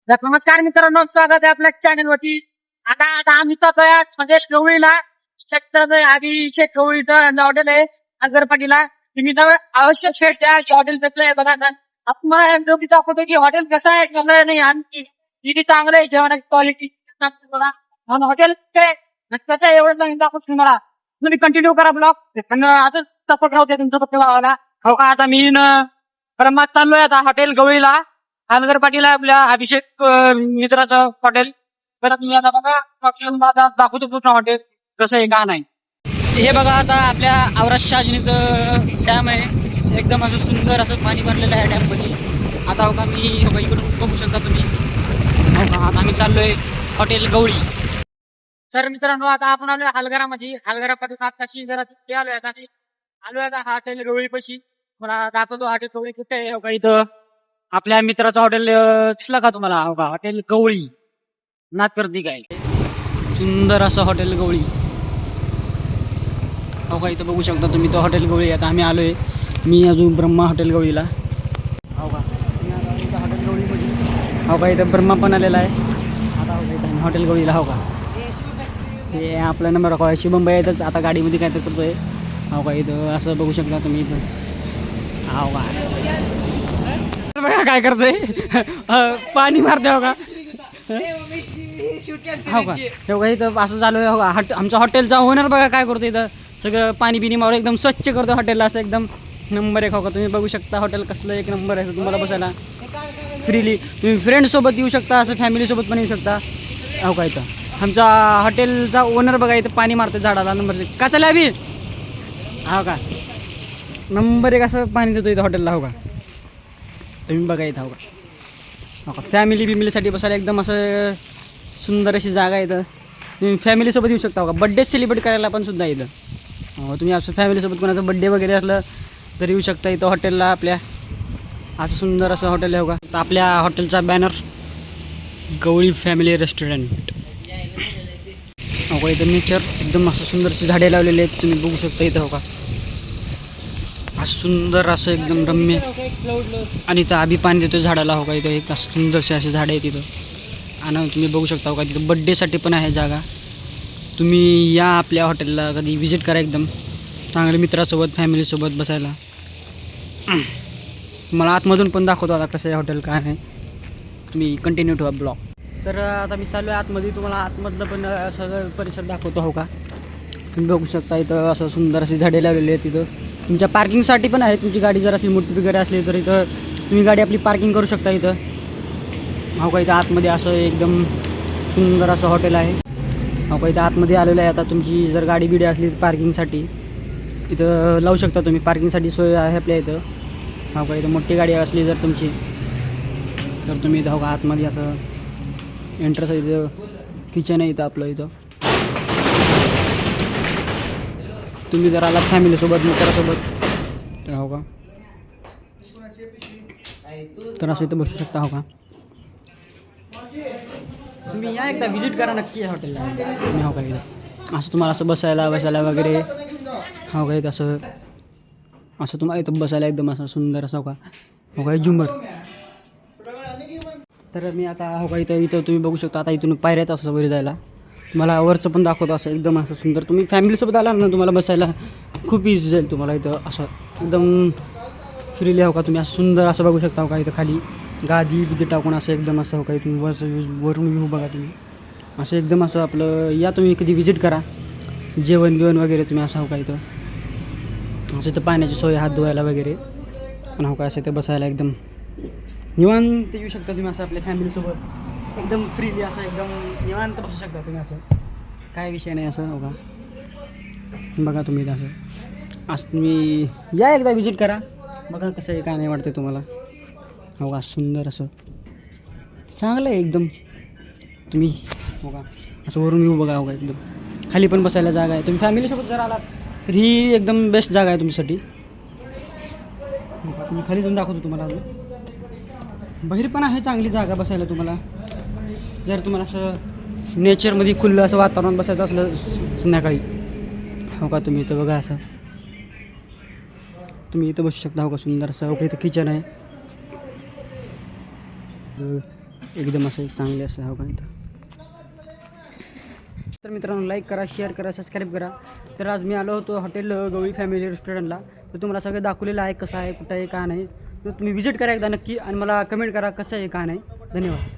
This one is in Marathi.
तर नमस्कार मित्रांनो, स्वागत आहे आपल्या चॅनलवरती. आता आम्ही जातोय म्हणजे चवळीला सेक्टर आधी चवळीचं हॉटेल आहे अगरपाटीला. तुम्ही तर अवश्य भेट द्या. हॉटेल कसलं आहे बघा ना. आपण दोघी दाखवतो की हॉटेल कसं आहे कसं नाही. आणि किती चांगलं आहे जेवणाची क्वालिटी बघा. हॉटेल कसं आहे एवढं नाही दाखवतो तुम्हाला. तुम्ही कंटिन्यू करा ब्लॉग. आता सपोर्ट राहू दे तुमचं फक्त भावाला. हो का, आता मी ब्रह्मात चाललोय आता हॉटेल गवळीला. आनगर पाटील आहे आपल्या अभिषेक मित्राचं हॉटेल. तर तुम्ही आता बघा हॉटेल माझा दाखवतो पूर्ण हॉटेल कसं आहे का नाही. हे बघा आता आपल्या औराद शाजनीचं डॅम आहे. एकदम असं सुंदर असं पाणी भरलेलं आहे डॅममध्ये. आता हो का मी इकडून बघू शकता तुम्ही. हो का, आता आम्ही चाललोय हॉटेल गवळी. तर मित्रांनो, आता आपण आलोय हलगरामध्ये. हलगरापासून आताशी जरा तिथे आलोय. आता मी आलोय आता हॉटेल गवळीपाशी. मला दाखवतो हॉटेल गवळी कुठे आहे. हो का, इथं आपल्या मित्राचं हॉटेल दिसलं का तुम्हाला. हो का, हॉटेल गवळी नाथप्रतीक आहे. सुंदर असं हॉटेल गवळी. हो का, इथं बघू शकता तुम्ही तो हॉटेल गवळी. आता आम्ही आलोय मी अजून ब्रह्मा हॉटेल गवळीला. हो का, इथं हॉटेल गवळीमध्ये. हो का, इथं ब्रह्मा पण आलेला आहे. आता हो का इथं आम्ही हॉटेल गवळीला. हो का, हे आपला नंबर हो शुभम येतच आता गाडीमध्ये काय तर करतोय. हो का, इथं असं बघू शकता तुम्ही इथं. हो का, बघा काय करतोय. पाणी मारते. हो का, हो का, हो का, इथं असं चालू आहे. हो का, आमच्या हॉटेलचा ओनर बघा काय करतो. इथं सगळं पाणी बिनी मारून एकदम स्वच्छ करतो हॉटेलला. असं एकदम नंबर एक. हो का, तुम्ही बघू शकता हॉटेल कसलं एक नंबर आहे. तुम्हाला बसायला फ्रीली तुम्ही फ्रेंडसोबत येऊ शकता, असं फॅमिलीसोबत पण येऊ शकता. हो का, इथं आमचा हॉटेलचा ओनर बघा इथं पाणी मारतो झाडाला. नंबर एक का चालू अभि. हो का, नंबर एक असं पाणी देतो इथं हॉटेलला. हो का, तुम्ही बघा इथं. हो का, हो का, फॅमिली बिमिलीसाठी बसायला एकदम असं सुंदर अशी जागा आहे इथं. तुम्ही फॅमिलीसोबत येऊ शकता. हो का, बड्डे सेलिब्रेट करायला पण सुद्धा इथं. हो, तुम्ही असं फॅमिलीसोबत कोणाचं बड्डे वगैरे असलं तर येऊ शकता इथं हॉटेलला आपल्या. असं सुंदर असं हॉटेल आहे. हो का, तर आपल्या हॉटेलचा बॅनर गवळी फॅमिली रेस्टॉरंट. हो का, इथं नेचर एकदम असं सुंदर अशी झाडे लावलेली आहेत तुम्ही बघू शकता इथं. हो का, असं सुंदर असं एकदम रम्य. आणि इथं आभी पाणी देतो झाडाला. हो का, इथं एक असं सुंदरसे असे झाडं आहेत तिथं. आणि तुम्ही बघू शकता. हो का, तिथं बड्डेसाठी पण आहे जागा. तुम्ही या आपल्या हॉटेलला कधी विजिट करा. एकदम चांगल्या मित्रासोबत फॅमिलीसोबत बसायला. मला आतमधून पण दाखवतो आता कसं आहे हॉटेल काय आहे. तुम्ही कंटिन्यू ठेवा ब्लॉग. तर आता मी चालू आहे आतमध्ये. तुम्हाला आतमधलं पण सगळं परिसर दाखवतो. हो का, तुम्ही बघू शकता इथं असं सुंदर अशी झाडे लावलेली आहेत. तिथं तुमच्या पार्किंगसाठी पण आहे. तुमची गाडी जर अशी मोठी वगैरे असली तर इथं तुम्ही गाडी आपली पार्किंग करू शकता इथं. हो का, इथं आतमध्ये असं एकदम सुंदर असं हॉटेल आहे. हो का, इथं आतमध्ये आलेलं आहे. आता तुमची जर गाडी बिडी असली पार्किंगसाठी इथं लावू शकता तुम्ही. पार्किंगसाठी सोय आहे आपल्या इथं. हो का, इथं मोठी गाडी असली जर तुमची तर तुम्ही इथं. हो का, आतमध्ये असं एंट्रन्स आहे. इथं किचन आहे इथं आपलं. इथं तुम्ही जर आला फॅमिलीसोबत मित्रासोबत तर हो का तर असं इथं बसू शकता. हो का, तुम्ही या एकदा विजिट करा नक्की या हॉटेलला तुम्ही. हो का, इथं असं तुम्हाला असं बसायला वगैरे. हो का, इथं असं तुम्हाला इथं बसायला एकदम असं सुंदर असं. हो का, हो का, झुंबर. तर मी आता हो का इथं तुम्ही बघू शकता. आता इथून पायऱ्यात असं वर जायला. मला वरचं पण दाखवतो असं एकदम असं सुंदर. तुम्ही फॅमिलीसोबत आला ना तुम्हाला बसायला खूप इझी जाईल तुम्हाला इथं असं एकदम फ्रीली. हो का, तुम्ही असं सुंदर असं बघू शकता. हो का, इथं खाली गादी बिदी टाकून असं एकदम असं. हो का, इथून वरून व्ह्यू बघा तुम्ही. असं एकदम असं आपलं या तुम्ही कधी विजिट करा. जेवण बिवण वगैरे तुम्ही असं. हो का, इथं असं इथं पाण्याची सोय हात धुवायला वगैरे. पण हो का, असं इथं बसायला एकदम निवांत येऊ शकता तुम्ही असं आपल्या फॅमिलीसोबत एकदम फ्रीली असं एकदम निवांत बसू शकता तुम्ही. असं काय विषय नाही असं. हो का, बघा तुम्ही इथं असं तुम्ही या एकदा विजिट करा. बघा कसं आहे काय नाही वाटतं तुम्हाला. हो का, सुंदर असं चांगलं आहे एकदम. तुम्ही हो का असं वरून येऊ बघा. हो का, एकदम खाली पण बसायला जागा आहे. तुम्ही फॅमिलीसोबत जर आलात तर ही एकदम बेस्ट जागा आहे तुमच्यासाठी. हो का, तुम्ही खाली जाऊन दाखवतो तुम्हाला. अजून बाहेर पण आहे चांगली जागा बसायला तुम्हाला. जर तुम्हाला असं नेचरमध्ये खुल्लं असं वातावरण बसायचं असलं संध्याकाळी. हो का, तुम्ही इथं बघा असं तुम्ही इथं बसू शकता. हो का, सुंदर असं. हो का, इथं किचन आहे. एकदम असं चांगले असं हो का इथं. तर मित्रांनो लाईक करा, शेअर करा, सबस्क्राईब करा. तर आज मी आलो होतो हॉटेल गवळी फॅमिली रेस्टॉरंटला. तर तुम्हाला सगळं दाखवलेलं आहे कसं आहे, कुठं आहे, का नाही. तर तुम्ही विजिट करा एकदा नक्की आणि मला कमेंट करा कसं आहे का नाही. धन्यवाद.